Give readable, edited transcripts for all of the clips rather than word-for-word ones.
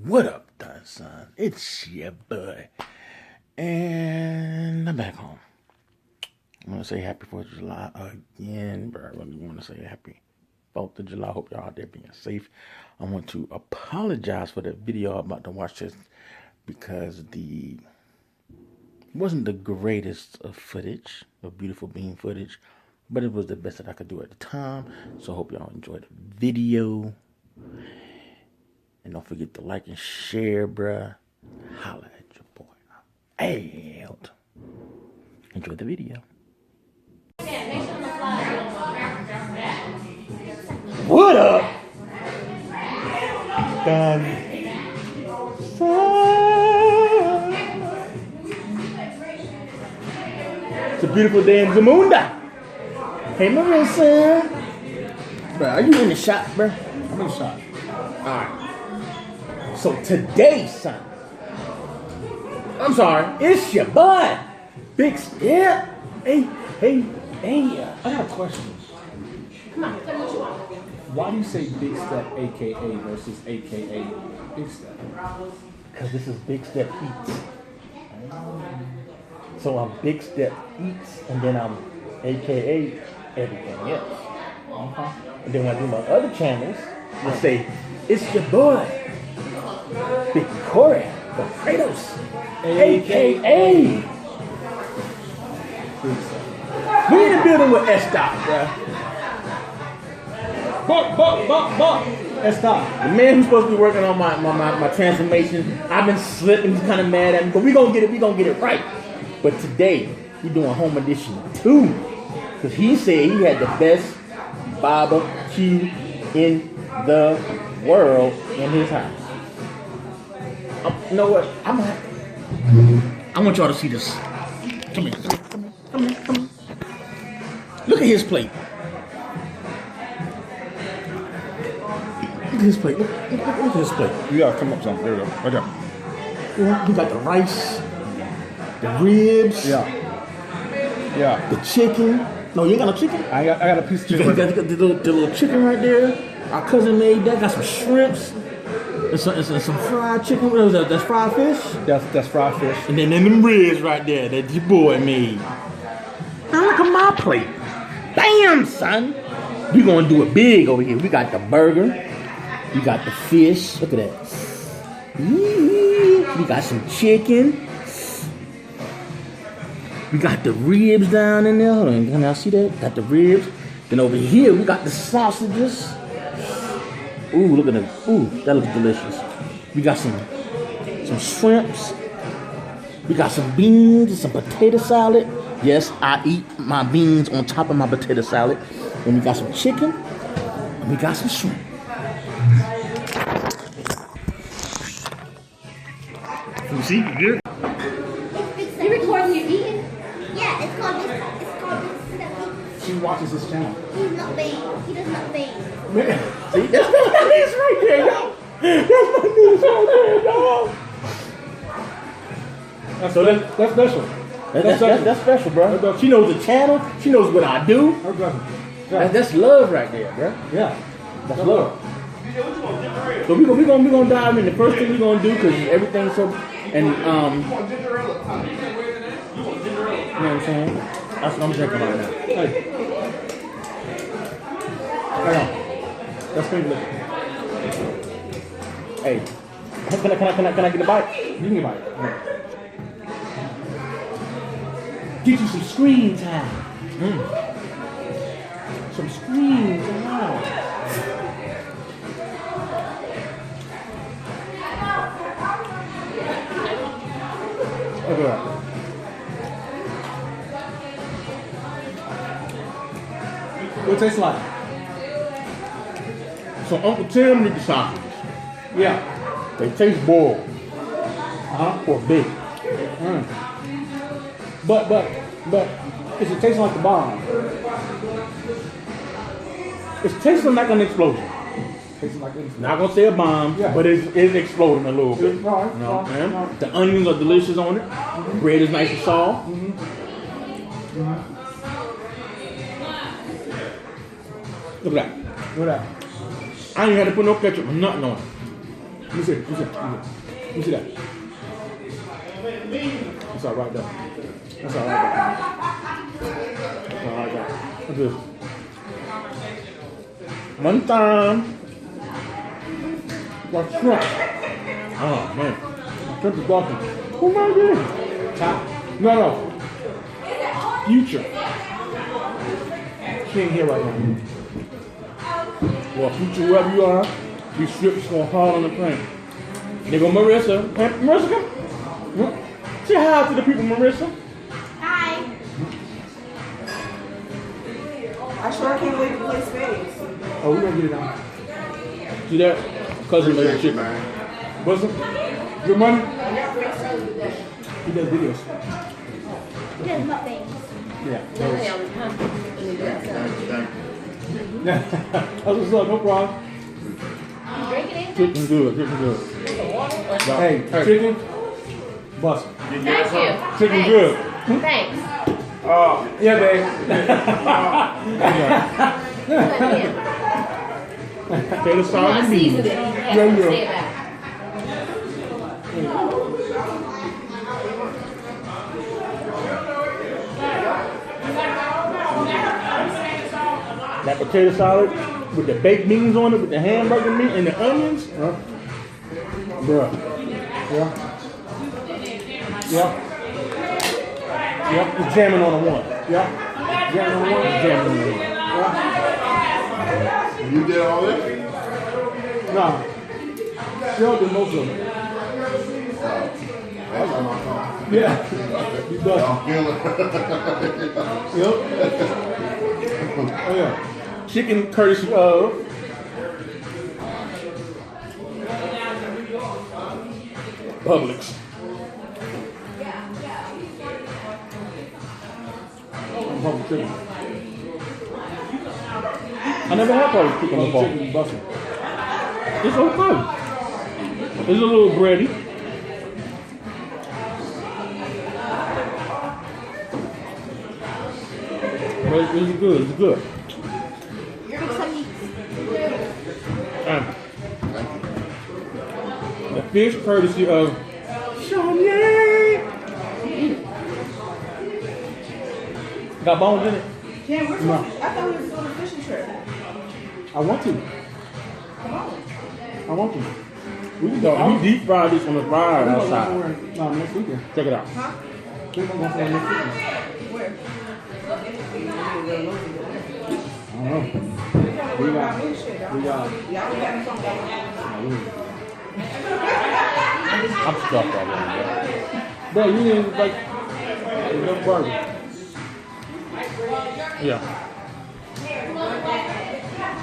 What up, done son? It's your boy, and I'm back home. I want to say happy 4th of July again, bro. I really want to say happy 4th of July. I hope y'all out there being safe. I want to apologize for the video I'm about to watch this because it wasn't the greatest of footage, of beautiful bean footage, but it was the best that I could do at the time. So I hope y'all enjoyed the video. And don't forget to like and share, bruh. Holla at your boy. I'm out. Enjoy the video. What up? Done. It's a beautiful day in Zamunda. Hey, Marissa. Bruh, are you in the shop, bruh? I'm in the shop. Alright. So today, son, I'm sorry, it's your boy, Big Step. Hey. I got a question. Why do you say Big Step AKA versus AKA Big Step? Because this is Big Step Eats. So I'm Big Step Eats, and then I'm AKA everything else. And then when I do my other channels, I say, it's your boy, Big Corey, the Kratos, AKA. We in the building with S-Dot, bruh. Buck. S-Dot. The man who's supposed to be working on my transformation, I've been slipping, he's kind of mad at me, but we gonna get it right. But today, we doing home edition 2. Because he said he had the best barbecue in the world in his house. You know what? I want y'all to see this. Come here. Look at his plate. Look at his plate. Look at his plate. You gotta come up something. There we go. Right there. You got the rice, the ribs, Yeah. the chicken. No, you ain't got no chicken? I got a piece of chicken. You got the little chicken right there. Our cousin made that. Got some shrimps. And some fried chicken. What was that? That's fried fish? That's fried fish. And then them ribs right there that your boy made. Now look at my plate. Damn, son. We gonna do it big over here. We got the burger. We got the fish. Look at that. We got some chicken. We got the ribs down in there. Hold on, can y'all see that? Got the ribs. Then over here, we got the sausages. Ooh, look at that. Ooh, that looks delicious. We got some shrimps. We got some beans and some potato salad. Yes, I eat my beans on top of my potato salad. And we got some chicken. And we got some shrimp. You see? You good? You recording your eating? Yeah, it's called this. She watches this channel. He's not vain. He does not vain. See, that's my niece right there, y'all. That's my niece right there, dog. That's special. That's special, bro. She knows the channel. She knows what I do. That's love right there, bro. Yeah. That's love. So we gonna dive in. The first thing we gonna do, because everything's so, and you know what I'm saying? That's what I'm drinking right now. Hey. That's pink liquor. Hey, can I get a bite? You can get a bite. Get you some screen time. Some screen time. Look at that. What it tastes like? So Uncle Tim did the sausages. Yeah. They taste boiled. Or big. But is it tasting like the bomb? It's tasting like an explosion. Tasting like it's Not gonna say a bomb, Yeah. but it's exploding a little bit. Right, You know what I'm saying? right. The onions are delicious on it. Bread is nice and soft. Look at that. Look at that. I ain't had to put no ketchup or nothing on it. Let me see. Let me see. Let me see that. That's all right there. That's all right there. That's all right there. That's good. One time. What's shrimp? Oh man. Shrimp is awesome. Who am I doing? Top. No. Future. She ain't here right now. Well, future, wherever you are, these strips gonna haul on the plane. There go Marissa. Hey, Marissa, come. Say hi to the people, Marissa. Hi. I sure can't wait to play spades. Oh, we're gonna get it on. See that? Cousin made chicken. What's it? Good money? He does videos. He does mukbangs. Yeah. Yeah. That's what's up, no problem. Chicken good, chicken good. Hey, chicken, bust. Thank you. Chicken good. Thanks. Yeah, babe. Potato salad and beans. Season it. Yeah. Say that. That potato salad with the baked beans on it, with the hamburger meat and the onions. Bruh. Yeah. It's jamming on the one. Yeah. Jamming on the one. Jamming on the one. You did all that? Nah. She'll do most of it. That's on my phone. Yeah. You bust. I'm feeling Yep. Oh yeah. Chicken courtesy of Publix. I'm hungry chicken. I never had Publix chicken before. Chicken busting. It's okay. It's a little bready. But it's good. It's good. The fish courtesy of Shania. Got bones in it. Ken, we're No. I thought we were doing a fishing trip. I want to. I want to. We can go. We deep fried this on the fryer No, outside. next weekend. Check it out. Huh? We're gonna go somewhere next weekend. Where? I don't know. We got. Y'all be having fun. I'm stuffed already. Bro, you didn't like the burger. Yeah.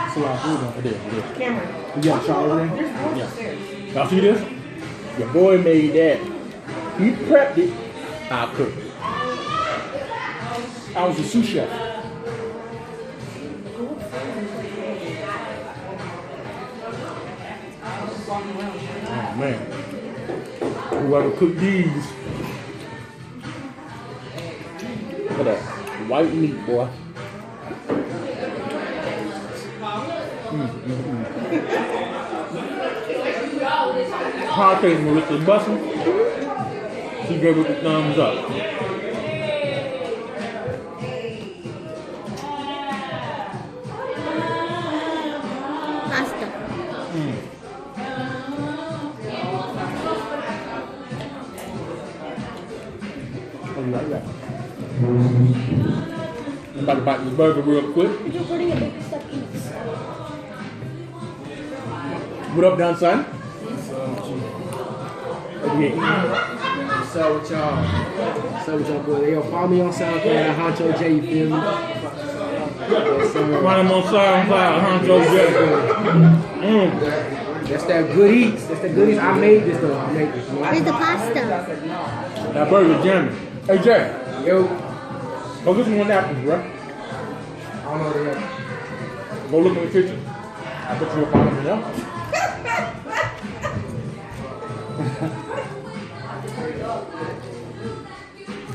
It's a lot of food though. It is. Cameron, You got a shot over there? there's more Yeah. upstairs. Y'all see this? Your boy made that. He prepped it. I cooked it. I was a sous chef. Oh man. Whoever cooked these. Look at that. White meat, boy. How I think Marissa's busting? She gave it the thumbs up. Pasta. Oh, you like that? I'm about to bite this burger real quick. You're putting a big step eats. What up, Don son? Yeah. What's up with y'all? What's up with y'all, boy? Yo, follow me on SoundCloud, Honcho J, you feel me? Yes, sir. Find him on SoundCloud, Honcho J. That's that good eats. That's the good eats. I made this though. I made this. Where's the pasta? That burger jamming. Hey, Jay, Yo, go get some more napkins, bro. I don't know what they are. Go look in the kitchen. I bet you'll find them in there.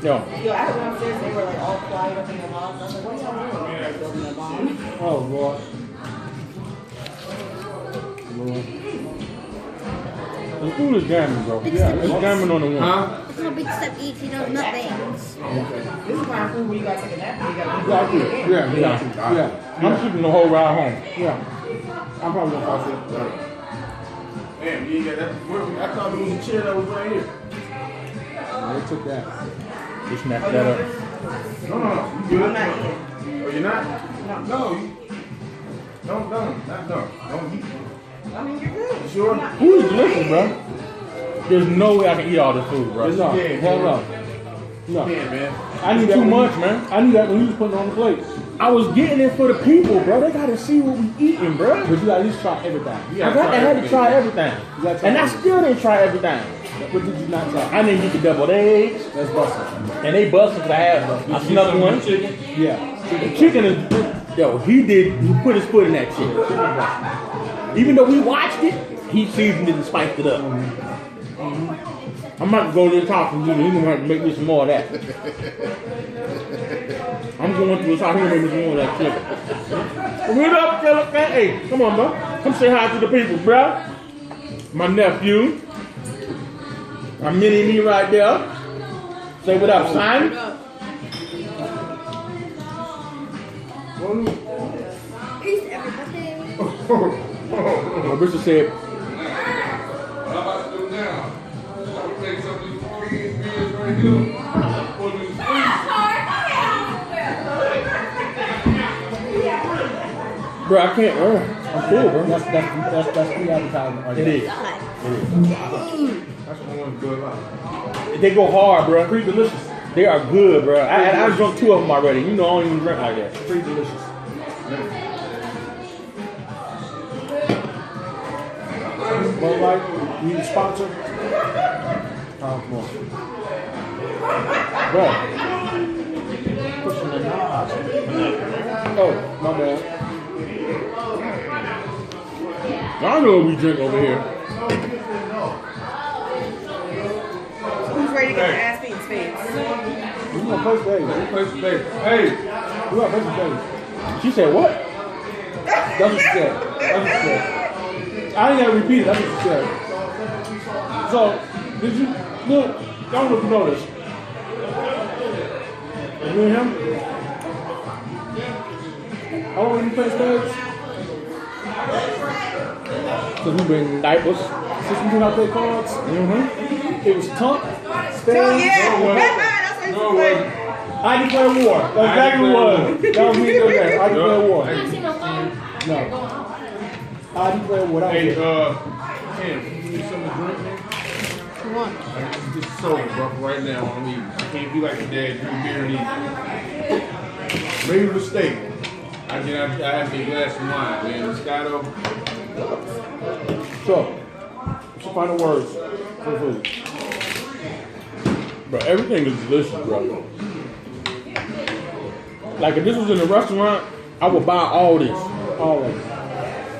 Yo, Yo, I had one upstairs, they were like all quiet up in the loft. I was like, what y'all doing? Like building a bomb. Oh, Lord. Lord. The food is jamming, bro. Yeah, it's jamming on the one. Huh? Look how big stuff eats. He knows nothing. This is kind of food where you gotta take a nap and you gotta Yeah. I'm sleeping the whole ride home. Yeah. I'm probably gonna fall asleep. Damn, you ain't got that. I thought it was a chair that was right here. They took that. Just snap that up. No, you good? I'm not eating. Oh, you're not? No. Don't eat. I mean, you're good. You sure? Food is delicious, bro. There's no way I can eat all this food, bro. No, hell no. No. Yeah, man. I knew too much, man. I knew that when you was putting it on the plate. I was getting it for the people, bro. They gotta see what we eating, bro. But you gotta at least try everything. You I had to try everything. You gotta try And I everything. still didn't try everything. What did you not try? I didn't get the deviled eggs, That's busted. and they busted because I had a snuck one. Chicken? Yeah. The chicken is, yo, he put his foot in that chicken. Even though we watched it, he seasoned it and spiced it up. I'm about to go to the top and he's gonna have to make me some more of that. I'm going to his house, he's gonna make me some more of that chicken. What up, fella? Hey, come on, bro. Come say hi to the people, bro. My nephew. My mini me right there. Say what up, son. Peace, everybody. Marissa said, bro, I can't. I'm full, bro. That's free advertising. Right It there. is. That's what one good about. They go hard, bro. Pretty delicious. They are good, bro. I drunk 2 of them already. You know I don't even drink like that. Pretty delicious. But like, you need a sponsor? Come on. Bro. Pushing the knobs. Oh, my bad. I don't know what we drink over here. Who's ready to get their ass beat in spades? We gonna play today. Place today. Hey, We gonna play today. She said what? That's what she said. That's what she said. I ain't gotta repeat it. That's what she said. So, did you look? I don't know if you know this. You and him? How long have you played spades? Because we bring diapers. Since we do not play cards? Mm-hmm. It was Tunk, spades. Oh, yeah. No way. That's what no you way. play. I declare war. That's exactly what it was. That was me the other day. I declare war. Can I see my phone? No. I declare war. That was Hey, it. Cam, can you give me something to drink, man? What? Just soda, bro, for right now on me. I can't be like a dad, drink beer and eat. Maybe a mistake. I have me a glass of wine, man. Moscato. So, what's your final words for food? Bro, everything is delicious, bro. Like if this was in a restaurant, I would buy all this. All of it.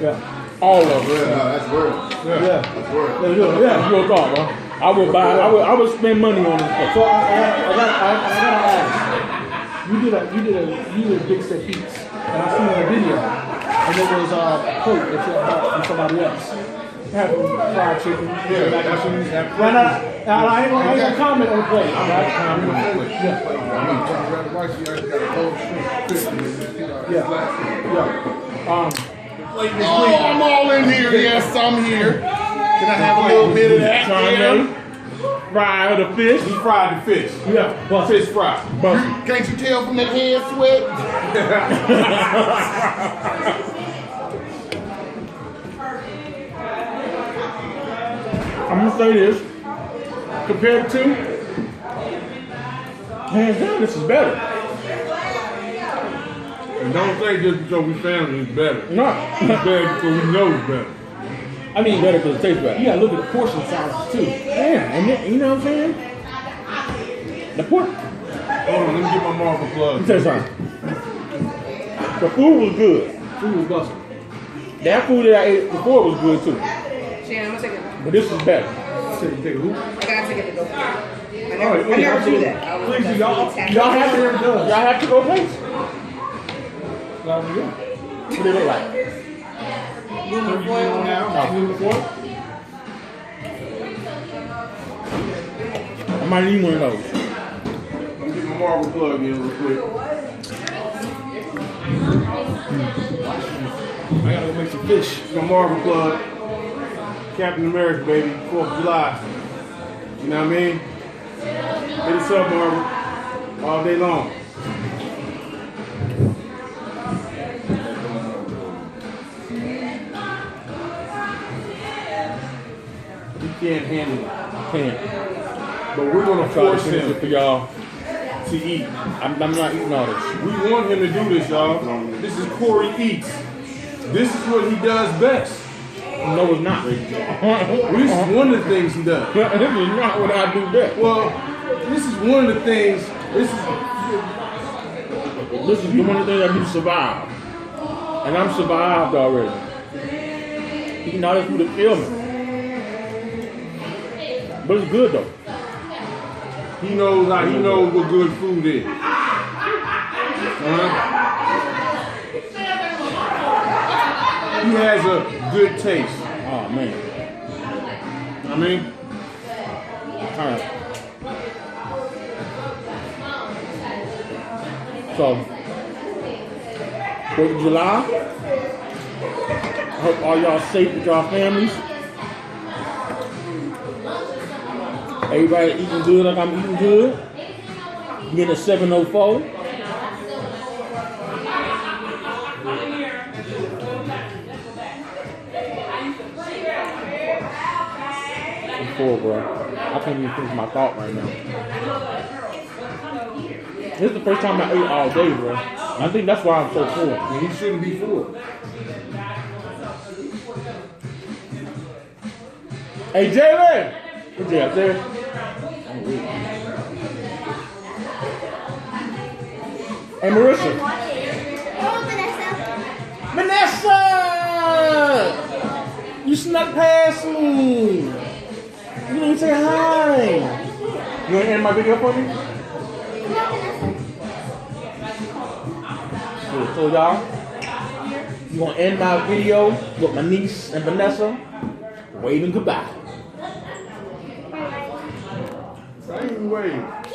Yeah. All of it. That's word. Yeah. That's word. Let's do it. That's Yeah. real talk, bro. I would buy, I would spend money on this stuff. So I gotta ask. You did a big set piece, and I seen the video, and there was a plate that you had bought from somebody else. Had fried chicken, mac and cheese. Right now, I ain't gonna comment on the plate. Right? Yeah. I'm all in here. Yes, I'm here. Can I have a little bit of that? Charmaine, fry the fish. He fried the fish. Yeah, Fish fry. Can't you tell from that hand sweat? I'm gonna say this. Compared to, hands down, this is better. And don't say just because we family is better. No, It's better because we know it's better. I mean better because it tastes better. You gotta look at the portion sizes too. Yeah, and then, you know what I'm saying? The pork. Hold on, let me get my marker Let plug. me tell you something. The food was good. Food was busting. That food that I ate before was good too. Shannon, I'm gonna take it. But this is better. Take a hoop. I gotta take it to go. I Oh, never do absolutely. that. Please do. Y'all have to. Y'all have to go place. Y'all do. What do they look like? Aluminum foil. Now, aluminum foil. I might need one of those. Let me get my marble plug in real quick. I gotta go make some fish. My marble plug. Captain America, baby. 4th of July. You know what I mean? Hit us up, Marvel. All day long. He can't handle it. Can't. But we're gonna Try to force finish it him for y'all. to eat. I'm not eating all this. We want him to do this, y'all. This is Corey Eats. This is what he does best. No, it's not. This is one of the things he does. This is not what I do best. Well, this is one of the things. This is the one of the things I do survive. And I'm survived already. Eating all this food to kill me. But it's good though. he knows what good food is. He has a good taste. Oh man. I mean, Alright. So 4th of July. I hope all y'all safe with y'all families. Everybody eating good like I'm eating good. Getting a 704. I'm full, bro. I can't even finish my thought right now. This is the first time I ate all day, bro. I think that's why I'm so full. and he shouldn't be full. Hey, Jalen! What's up there? Hey, Marissa. Oh, Vanessa. Vanessa! You snuck past me. You didn't say hi. You want to end my video for me? Good. So, y'all, you going to end my video with my niece and Vanessa waving goodbye. I ain't wave.